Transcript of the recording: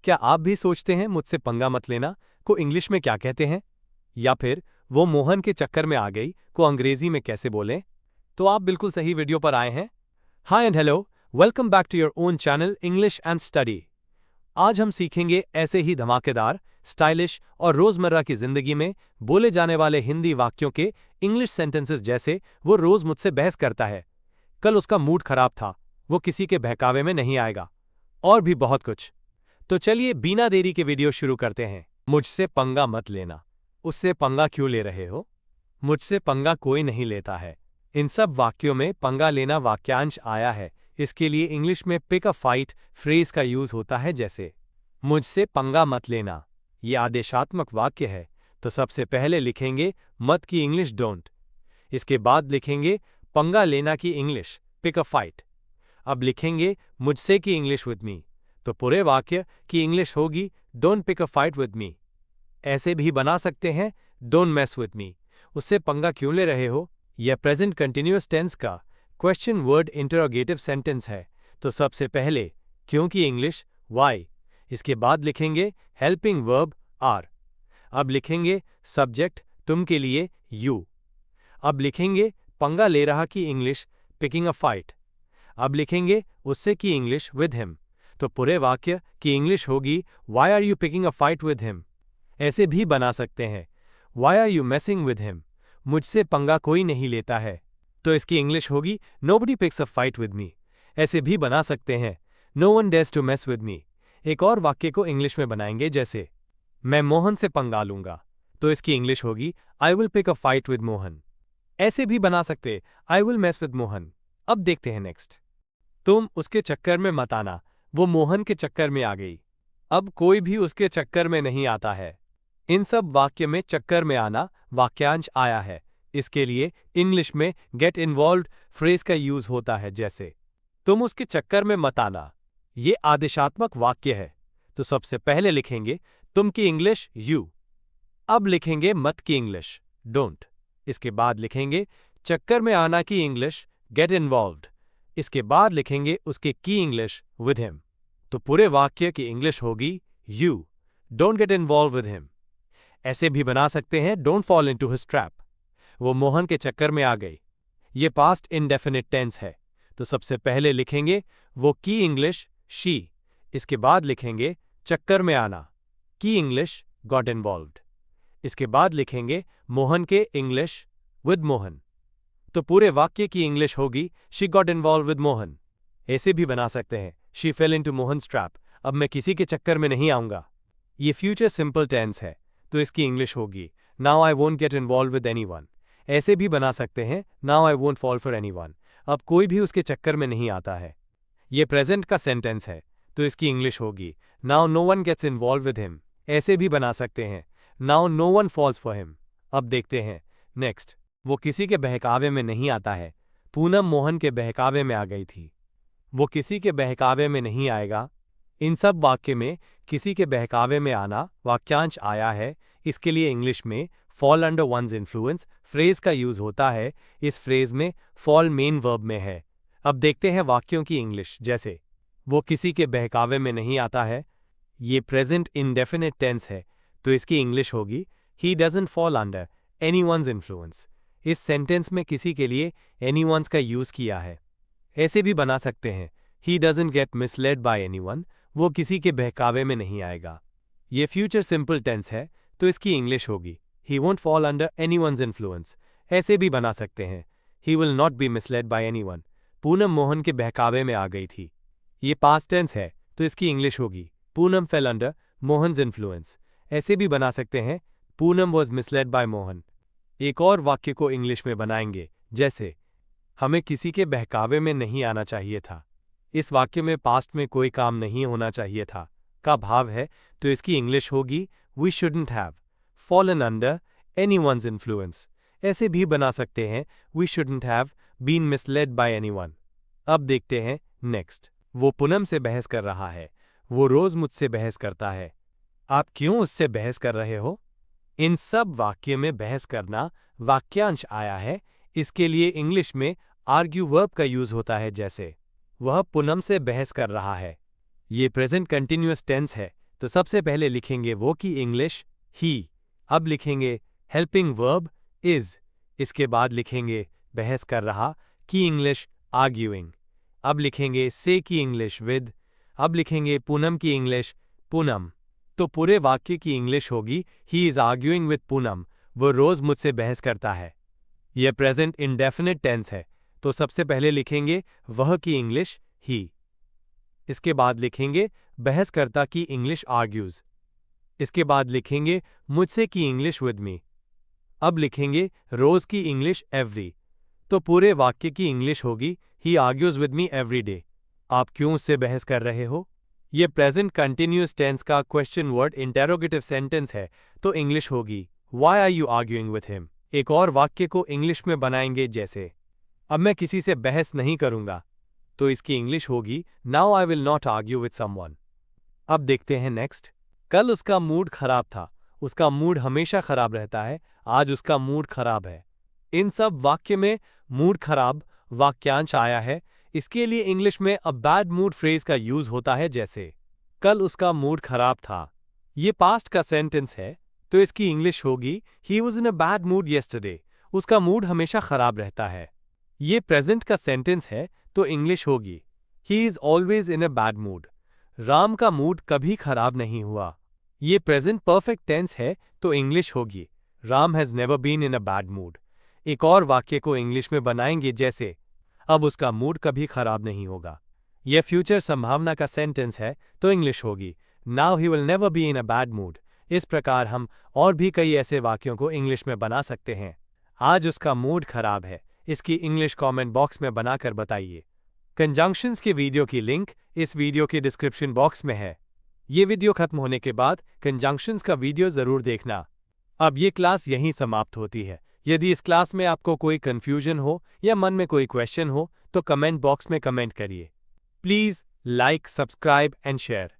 क्या आप भी सोचते हैं मुझसे पंगा मत लेना को इंग्लिश में क्या कहते हैं? या फिर वो मोहन के चक्कर में आ गई को अंग्रेजी में कैसे बोलें? तो आप बिल्कुल सही वीडियो पर आए हैं। Hi and hello, welcome back to your own channel English and study. आज हम सीखेंगे ऐसे ही धमाकेदार, स्टाइलिश और रोजमर्रा की जिंदगी में बोले जाने वाले हिंदी वाक्यों के इंग्लिश सेंटेंसेस जैसे वो रोज मुझसे बहस करता है, कल उसका मूड खराब था, वो किसी के बहकावे में नहीं आएगा, और भी बहुत कुछ। तो चलिए बिना देरी के वीडियो शुरू करते हैं। मुझसे पंगा मत लेना। उससे पंगा क्यों ले रहे हो? मुझसे पंगा कोई नहीं लेता है। इन सब वाक्यों में पंगा लेना वाक्यांश आया है। इसके लिए इंग्लिश में पिक अ फाइट फ्रेज का यूज होता है, जैसे मुझसे पंगा मत लेना। ये आदेशात्मक वाक्य है, तो सबसे पहले लिखेंगे मत की इंग्लिश डोंट। इसके बाद लिखेंगे पंगा लेना की इंग्लिश पिक अ फाइट। अब लिखेंगे मुझसे की इंग्लिश विद मी, तो पूरे वाक्य की इंग्लिश होगी don't pick a fight with me. ऐसे भी बना सकते हैं डोंट मेस विद मी। उससे पंगा क्यों ले रहे हो? यह प्रेजेंट कंटिन्यूअस टेंस का क्वेश्चन वर्ड इंटरोगेटिव सेंटेंस है, तो सबसे पहले क्यों की इंग्लिश वाई। इसके बाद लिखेंगे हेल्पिंग वर्ब आर। अब लिखेंगे सब्जेक्ट तुम के लिए यू। अब लिखेंगे पंगा ले रहा की इंग्लिश पिकिंग अ फाइट। अब लिखेंगे उससे की इंग्लिश विद हिम, तो पूरे वाक्य की इंग्लिश होगी why are you picking a fight with him. ऐसे भी बना सकते हैं why are you messing with him. मुझसे पंगा कोई नहीं लेता है, तो इसकी इंग्लिश होगी nobody picks a fight with me. ऐसे भी बना सकते हैं no one dares to mess with me. एक और वाक्य को इंग्लिश में बनाएंगे, जैसे मैं मोहन से पंगा लूंगा, तो इसकी इंग्लिश होगी I will pick a fight with Mohan. ऐसे भी बना सकते I will mess with Mohan. अब देखते हैं नेक्स्ट। तुम उसके चक्कर में मत आना, वो मोहन के चक्कर में आ गई। अब कोई भी उसके चक्कर में नहीं आता है। इन सब वाक्य में चक्कर में आना वाक्यांश आया है। इसके लिए इंग्लिश में गेट इन्वॉल्व्ड फ्रेज का यूज होता है, जैसे तुम उसके चक्कर में मत आना। ये आदेशात्मक वाक्य है, तो सबसे पहले लिखेंगे तुम की इंग्लिश यू। अब लिखेंगे मत की इंग्लिश डोंट। इसके बाद लिखेंगे चक्कर में आना की इंग्लिश गेट इन्वॉल्व्ड। इसके बाद लिखेंगे उसके की इंग्लिश विद हिम, तो पूरे वाक्य की इंग्लिश होगी you don't get involve with him. ऐसे भी बना सकते हैं don't fall into his trap. वो मोहन के चक्कर में आ गई। ये पास्ट इंडेफिनिट टेंस है, तो सबसे पहले लिखेंगे वो की इंग्लिश शी। इसके बाद लिखेंगे चक्कर में आना की इंग्लिश गॉट इन्वॉल्व्ड। इसके बाद लिखेंगे मोहन के इंग्लिश विद मोहन, तो पूरे वाक्य की इंग्लिश होगी she got involve with Mohan. ऐसे भी बना सकते हैं she fail into Mohan's trap. अब मैं किसी के चक्कर में नहीं आऊंगा। ये फ्यूचर सिंपल टेंस है, तो इसकी इंग्लिश होगी now I won't get involve with anyone. ऐसे भी बना सकते हैं now I won't fall for anyone. अब कोई भी उसके चक्कर में नहीं आता है। ये प्रेजेंट का सेंटेंस है, तो इसकी इंग्लिश होगी now no one gets involve with him. ऐसे भी बना सकते हैं now no one falls for him. अब देखते हैं नेक्स्ट। वो किसी के बहकावे में नहीं आता है। पूनम मोहन के बहकावे में आ गई थी। वो किसी के बहकावे में नहीं आएगा। इन सब वाक्य में किसी के बहकावे में आना वाक्यांश आया है। इसके लिए इंग्लिश में fall under one's influence phrase का यूज होता है। इस फ्रेज में फॉल मेन वर्ब में है। अब देखते हैं वाक्यों की इंग्लिश, जैसे वो किसी के बहकावे में नहीं आता है। ये प्रेजेंट इंडेफिनिट टेंस है, तो इसकी इंग्लिश होगी he doesn't fall under anyone's influence. इस सेंटेंस में किसी के लिए एनीवन्स का यूज किया है। ऐसे भी बना सकते हैं he doesn't get misled by anyone. वो किसी के बहकावे में नहीं आएगा। ये फ्यूचर सिंपल टेंस है, तो इसकी इंग्लिश होगी he won't fall under anyone's influence. ऐसे भी बना सकते हैं he will not be misled by anyone. Poonam Mohan के बहकावे में आ गई थी। ये पास्ट टेंस है, तो इसकी इंग्लिश होगी Poonam fell under Mohan's influence. ऐसे भी बना सकते हैं Poonam was misled by Mohan. एक और वाक्य को इंग्लिश में बनाएंगे, जैसे हमें किसी के बहकावे में नहीं आना चाहिए था। इस वाक्य में पास्ट में कोई काम नहीं होना चाहिए था का भाव है, तो इसकी इंग्लिश होगी we shouldn't have fallen under anyone's influence. ऐसे भी बना सकते हैं we shouldn't have been misled by anyone. अब देखते हैं नेक्स्ट। वो पूनम से बहस कर रहा है। वो रोज मुझसे बहस करता है। आप क्यों उससे बहस कर रहे हो? इन सब वाक्य में बहस करना वाक्यांश आया है। इसके लिए इंग्लिश में आर्ग्यू वर्ब का यूज होता है, जैसे वह पूनम से बहस कर रहा है। ये प्रेजेंट कंटिन्यूअस टेंस है, तो सबसे पहले लिखेंगे वो की इंग्लिश ही। अब लिखेंगे हेल्पिंग वर्ब इज। इसके बाद लिखेंगे बहस कर रहा की इंग्लिश आर्ग्यूइंग। अब लिखेंगे से की इंग्लिश विद। अब लिखेंगे पूनम की इंग्लिश पूनम। तो पूरे वाक्य की इंग्लिश होगी he is arguing with Poonam, वो रोज मुझसे बहस करता है। यह प्रेजेंट इंडेफिनिट टेंस है, तो सबसे पहले लिखेंगे वह की इंग्लिश ही। इसके बाद लिखेंगे बहसकर्ता की इंग्लिश आर्ग्यूज। इसके बाद लिखेंगे मुझसे की इंग्लिश विद मी। अब लिखेंगे रोज की इंग्लिश एवरी। तो पूरे वाक्य की इंग्लिश होगी ही argues with me every day. आप क्यों उससे बहस कर रहे हो? यह प्रेजेंट कंटिन्यूअस टेंस का क्वेश्चन वर्ड इंटेरोगेटिव सेंटेंस है, तो इंग्लिश होगी why are you arguing with him. एक और वाक्य को इंग्लिश में बनाएंगे जैसे अब मैं किसी से बहस नहीं करूंगा, तो इसकी इंग्लिश होगी now I will not argue with someone. अब देखते हैं नेक्स्ट। कल उसका मूड खराब था। उसका मूड हमेशा खराब रहता है, आज उसका मूड खराब है। इन सब वाक्य में मूड खराब वाक्यांश आया है। इसके लिए इंग्लिश में अ बैड मूड फ्रेज का यूज होता है जैसे कल उसका मूड खराब था। ये पास्ट का सेंटेंस है, तो इसकी इंग्लिश होगी he was in a bad mood yesterday. उसका मूड हमेशा खराब रहता है। ये प्रेजेंट का सेंटेंस है, तो इंग्लिश होगी he is always in a bad mood. Ram का मूड कभी खराब नहीं हुआ। ये प्रेजेंट परफेक्ट टेंस है, तो इंग्लिश होगी Ram has never been in a bad mood. एक और वाक्य को इंग्लिश में बनाएंगे जैसे अब उसका मूड कभी खराब नहीं होगा। यह फ्यूचर संभावना का सेंटेंस है, तो इंग्लिश होगी now he will never be in a bad mood. इस प्रकार हम और भी कई ऐसे वाक्यों को इंग्लिश में बना सकते हैं। आज उसका मूड खराब है, इसकी इंग्लिश कमेंट बॉक्स में बनाकर बताइए। कंजंक्शंस के वीडियो की लिंक इस वीडियो के डिस्क्रिप्शन बॉक्स में है। ये वीडियो खत्म होने के बाद कंजंक्शंस का वीडियो जरूर देखना। अब ये क्लास यहीं समाप्त होती है। यदि इस क्लास में आपको कोई कंफ्यूजन हो या मन में कोई क्वेश्चन हो, तो कमेंट बॉक्स में कमेंट करिए। Please like, subscribe and share.